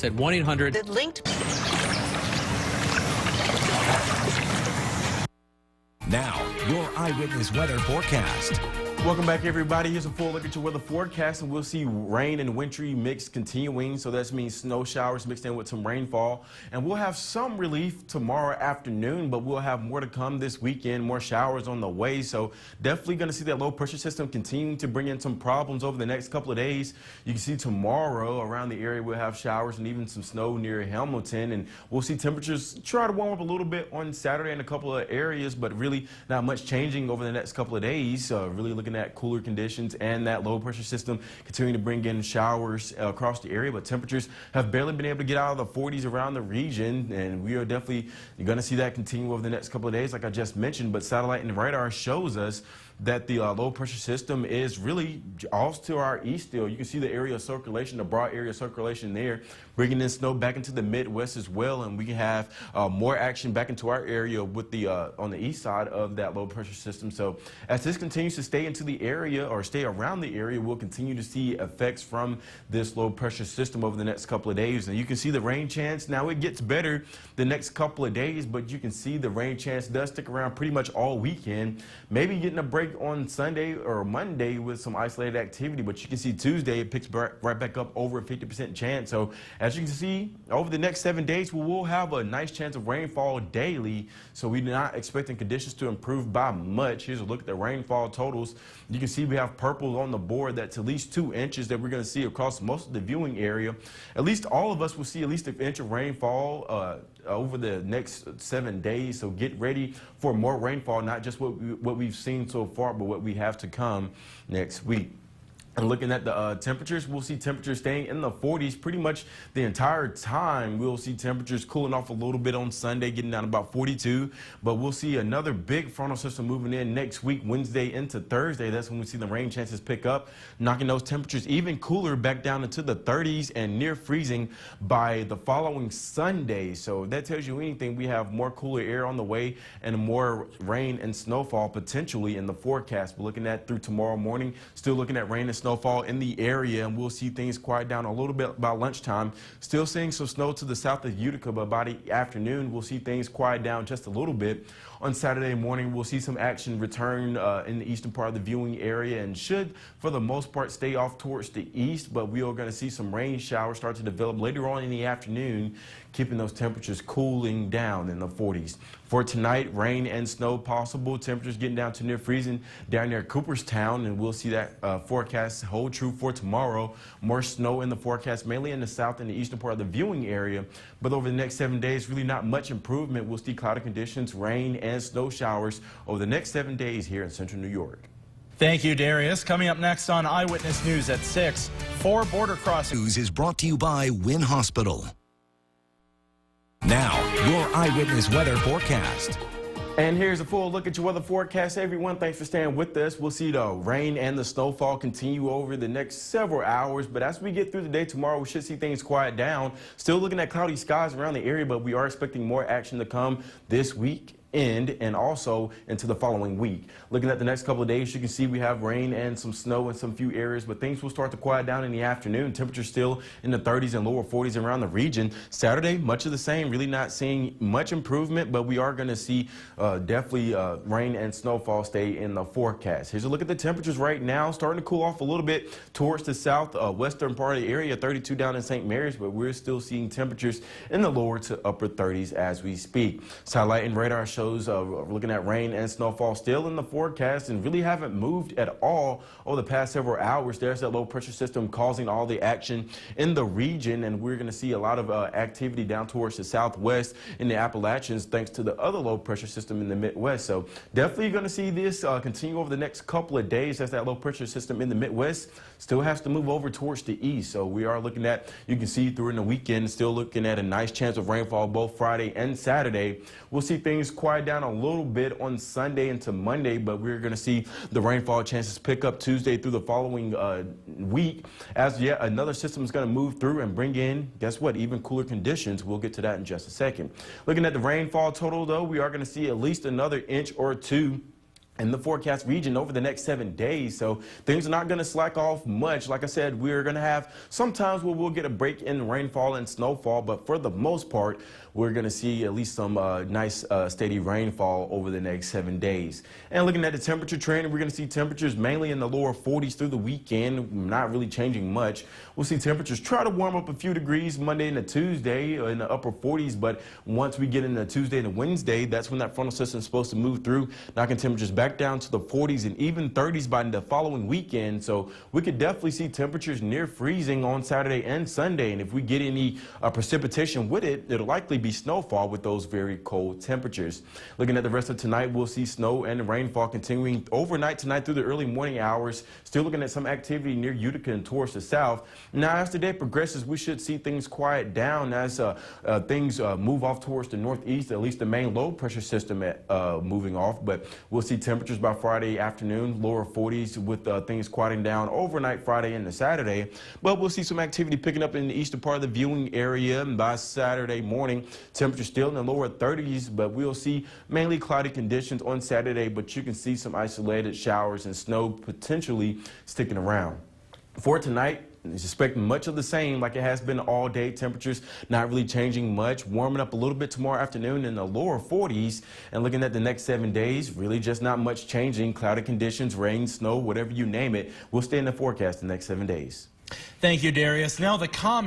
At 1-800 that linked. Now, your eyewitness weather forecast. Welcome back, everybody. Here's a full look at your weather forecast, and we'll see rain and wintry mix continuing. So that means snow showers mixed in with some rainfall, and we'll have some relief tomorrow afternoon, but we'll have more to come this weekend, more showers on the way. So definitely going to see that low pressure system continuing to bring in some problems over the next couple of days. You can see tomorrow around the area we'll have showers and even some snow near Hamilton, and we'll see temperatures try to warm up a little bit on Saturday in a couple of areas, but really not much changing over the next couple of days. Really looking at cooler conditions and that low pressure system continuing to bring in showers across the area, but temperatures have barely been able to get out of the 40s around the region, and we are definitely going to see that continue over the next couple of days like I just mentioned. But satellite and radar shows us that the low pressure system is really off to our east still. You can see the area of circulation, the broad area of circulation there, bringing in snow back into the Midwest as well, and we can have more action back into our area with the on the east side of that low pressure system. So as this continues to stay into the area or stay around the area, we'll continue to see effects from this low pressure system over the next couple of days. And you can see the rain chance. Now it gets better the next couple of days, but you can see the rain chance does stick around pretty much all weekend. Maybe getting a break on Sunday or Monday with some isolated activity, but you can see Tuesday it picks right back up over a 50% chance. So as you can see, over the next 7 days, we will have a nice chance of rainfall daily. So we're not expecting conditions to improve by much. Here's a look at the rainfall totals. You can see we have purple on the board. That's at least 2 inches that we're going to see across most of the viewing area. At least all of us will see at least an inch of rainfall over the next 7 days. So get ready for more rainfall, not just what we've seen so far, but what we have to come next week. And looking at the temperatures, we'll see temperatures staying in the 40s pretty much the entire time. We'll see temperatures cooling off a little bit on Sunday, getting down to about 42. But we'll see another big frontal system moving in next week, Wednesday into Thursday. That's when we see the rain chances pick up, knocking those temperatures even cooler back down into the 30s and near freezing by the following Sunday. So that tells you anything. We have more cooler air on the way and more rain and snowfall potentially in the forecast. We're looking at through tomorrow morning, still looking at rain and snowfall in the area, and we'll see things quiet down a little bit by lunchtime. Still seeing some snow to the south of Utica, but by the afternoon we'll see things quiet down just a little bit. On Saturday morning we'll see some action return in the eastern part of the viewing area, and should for the most part stay off towards the east, but we are going to see some rain showers start to develop later on in the afternoon, keeping those temperatures cooling down in the 40s. For tonight, rain and snow possible. Temperatures getting down to near freezing down near Cooperstown, and we'll see that forecast hold true for tomorrow. More snow in the forecast, mainly in the south and the eastern part of the viewing area. But over the next 7 days, really not much improvement. We'll see cloudy conditions, rain and snow showers over the next 7 days here in central New York. Thank you, Darius. Coming up next on Eyewitness News at 6, 4 border crossings. News is brought to you by Wynn Hospital. Now, your eyewitness weather forecast. And here's a full look at your weather forecast. Everyone, thanks for staying with us. We'll see the rain and the snowfall continue over the next several hours. But as we get through the day tomorrow, we should see things quiet down. Still looking at cloudy skies around the area, but we are expecting more action to come this week and also into the following week. Looking at the next couple of days, you can see we have rain and some snow in some few areas, but things will start to quiet down in the afternoon. Temperatures still in the 30s and lower 40s around the region. Saturday, much of the same, really not seeing much improvement, but we are going to see definitely rain and snowfall stay in the forecast. Here's a look at the temperatures right now, starting to cool off a little bit towards the southwestern part of the area, 32 down in St. Mary's, but we're still seeing temperatures in the lower to upper 30s as we speak. Satellite and radar shows we're looking at rain and snowfall still in the forecast and really haven't moved at all over the past several hours. There's that low pressure system causing all the action in the region, and we're going to see a lot of activity down towards the southwest in the Appalachians thanks to the other low pressure system in the Midwest. So definitely going to see this continue over the next couple of days as that low pressure system in the Midwest still has to move over towards the east. So we are looking at, you can see through in the weekend, still looking at a nice chance of rainfall both Friday and Saturday. We'll see things quiet down a little bit on Sunday into Monday, but we're going to see the rainfall chances pick up Tuesday through the following week as yet another system is going to move through and bring in, guess what, even cooler conditions. We'll get to that in just a second. Looking at the rainfall total, though, we are going to see at least another inch or two in the forecast region over the next 7 days. So things are not going to slack off much. Like I said, we're going to have some times where we'll get a break in rainfall and snowfall, but for the most part, we're going to see at least some nice steady rainfall over the next 7 days. And looking at the temperature trend, we're going to see temperatures mainly in the lower 40s through the weekend, not really changing much. We'll see temperatures try to warm up a few degrees Monday into Tuesday in the upper 40s, but once we get into Tuesday and Wednesday, that's when that frontal system is supposed to move through, knocking temperatures back down to the 40s and even 30s by the following weekend. So we could definitely see temperatures near freezing on Saturday and Sunday. And if we get any precipitation with it, it'll likely be snowfall with those very cold temperatures. Looking at the rest of tonight, we'll see snow and rainfall continuing overnight tonight through the early morning hours. Still looking at some activity near Utica and towards the south. Now, as the day progresses, we should see things quiet down as things move off towards the northeast, at least the main low pressure system moving off. But we'll see temperatures by Friday afternoon, lower 40s with things quieting down overnight Friday into Saturday. But we'll see some activity picking up in the eastern part of the viewing area by Saturday morning. Temperatures still in the lower 30s, but we'll see mainly cloudy conditions on Saturday, but you can see some isolated showers and snow potentially sticking around. For tonight, expecting much of the same like it has been all day. Temperatures not really changing much, warming up a little bit tomorrow afternoon in the lower 40s. And looking at the next 7 days, really just not much changing. Cloudy conditions, rain, snow, whatever you name it, will stay in the forecast the next 7 days. Thank you, Darius. Now the comment